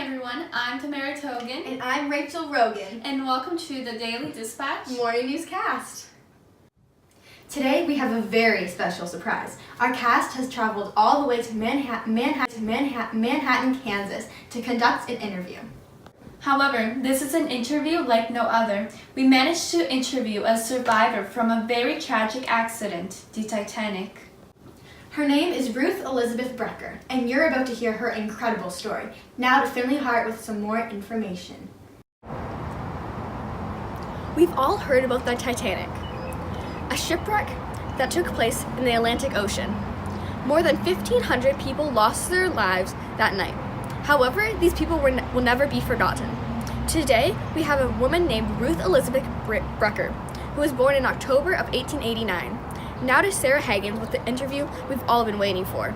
everyone, I'm Tamara Togan. And I'm Rachel Rogan. And welcome to the Daily Dispatch Morning Newscast. Today we have a very special surprise. Our cast has traveled all the way to Manhattan, Kansas to conduct an interview. However, this is an interview like no other. We managed to interview a survivor from a very tragic accident, the Titanic. Her name is Ruth Elizabeth Brecker, and you're about to hear her incredible story. Now to Finley Hart with some more information. We've all heard about the Titanic, a shipwreck that took place in the Atlantic Ocean. More than 1,500 people lost their lives that night. However, these people will never be forgotten. Today, we have a woman named Ruth Elizabeth Brecker, who was born in October of 1889. Now to Sarah Hagen with the interview we've all been waiting for.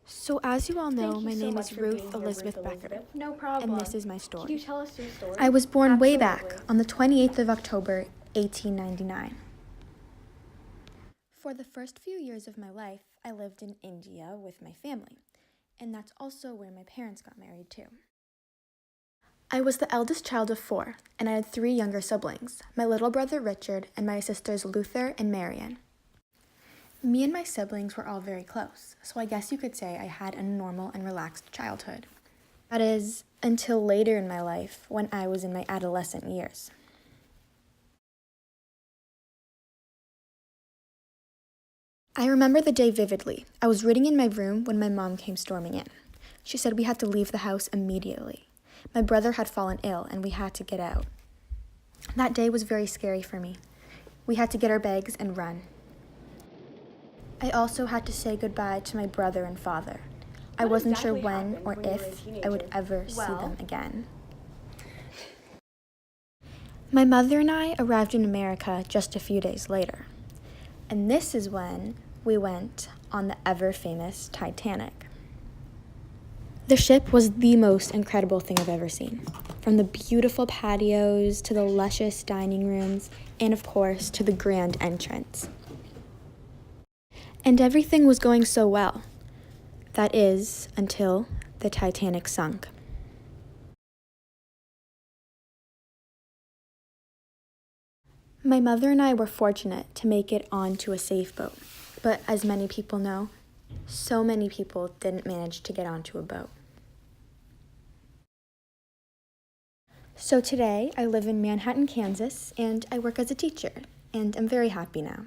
So as you all know, my name is Ruth Elizabeth Becker. No problem. And this is my story. Can you tell us your story? I was born way back on the 28th of October, 1899. For the first few years of my life, I lived in India with my family, and that's also where my parents got married too. I was the eldest child of 4, and I had 3 younger siblings, my little brother Richard and my sisters Luther and Marion. Me and my siblings were all very close, so I guess you could say I had a normal and relaxed childhood. That is, until later in my life, when I was in my adolescent years. I remember the day vividly. I was reading in my room when my mom came storming in. She said we had to leave the house immediately. My brother had fallen ill and we had to get out. That day was very scary for me. We had to get our bags and run. I also had to say goodbye to my brother and father. I wasn't sure when or if I would ever see them again. My mother and I arrived in America just a few days later. And this is when we went on the ever-famous Titanic. The ship was the most incredible thing I've ever seen. From the beautiful patios to the luscious dining rooms, and of course, to the grand entrance. And everything was going so well. That is, until the Titanic sunk. My mother and I were fortunate to make it onto a safe boat, but as many people know, so many people didn't manage to get onto a boat. So today, I live in Manhattan, Kansas, and I work as a teacher, and I'm very happy now.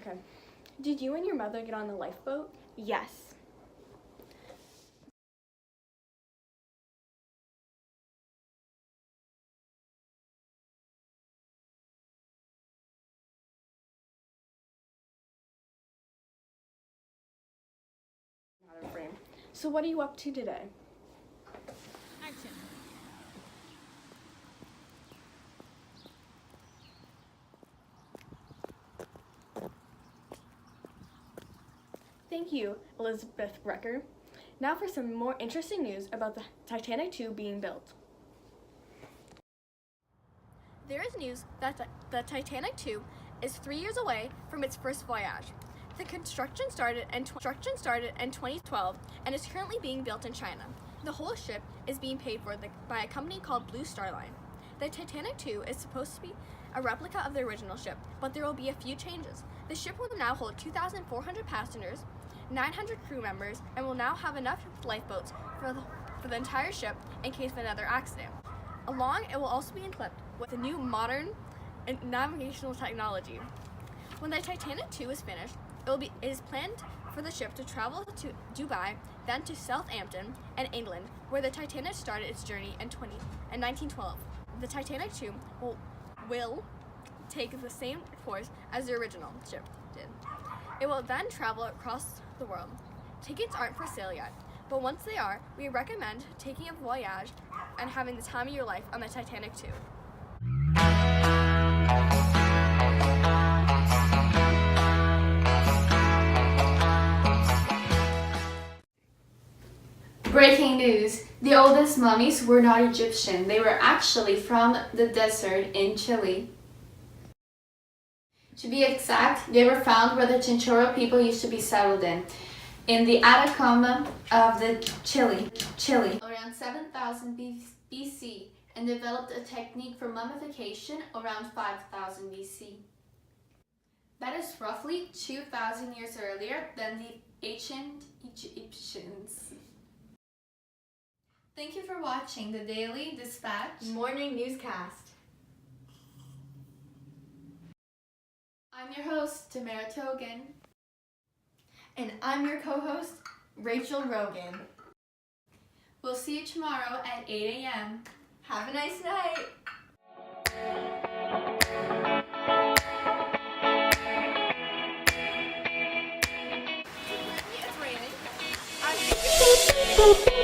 Okay. Did you and your mother get on the lifeboat? Yes. Not a frame. So what are you up to today? Action. Thank you, Elizabeth Brecker. Now for some more interesting news about the Titanic II being built. There is news that the Titanic II is 3 years away from its first voyage. The construction started in 2012 and is currently being built in China. The whole ship is being paid for by a company called Blue Star Line. The Titanic II is supposed to be a replica of the original ship, but there will be a few changes. The ship will now hold 2,400 passengers, 900 crew members, and will now have enough lifeboats for the entire ship in case of another accident. Along, it will also be equipped with the new modern navigational technology. When the Titanic II is finished, it is planned for the ship to travel to Dubai, then to Southampton and England, where the Titanic started its journey in 1912. The Titanic II will take the same course as the original ship did. It will then travel across the world. Tickets aren't for sale yet, but once they are, we recommend taking a voyage and having the time of your life on the Titanic II. Breaking news! The oldest mummies were not Egyptian. They were actually from the desert in Chile. To be exact, they were found where the Chinchorro people used to be settled in the Atacama of the Chile, around 7000 BC, and developed a technique for mummification around 5000 BC. That is roughly 2000 years earlier than the ancient Egyptians. Thank you for watching the Daily Dispatch Morning newscast. I'm your host, Tamara Togan. And I'm your co-host, Rachel Rogan. We'll see you tomorrow at 8 a.m. Have a nice night. It's raining.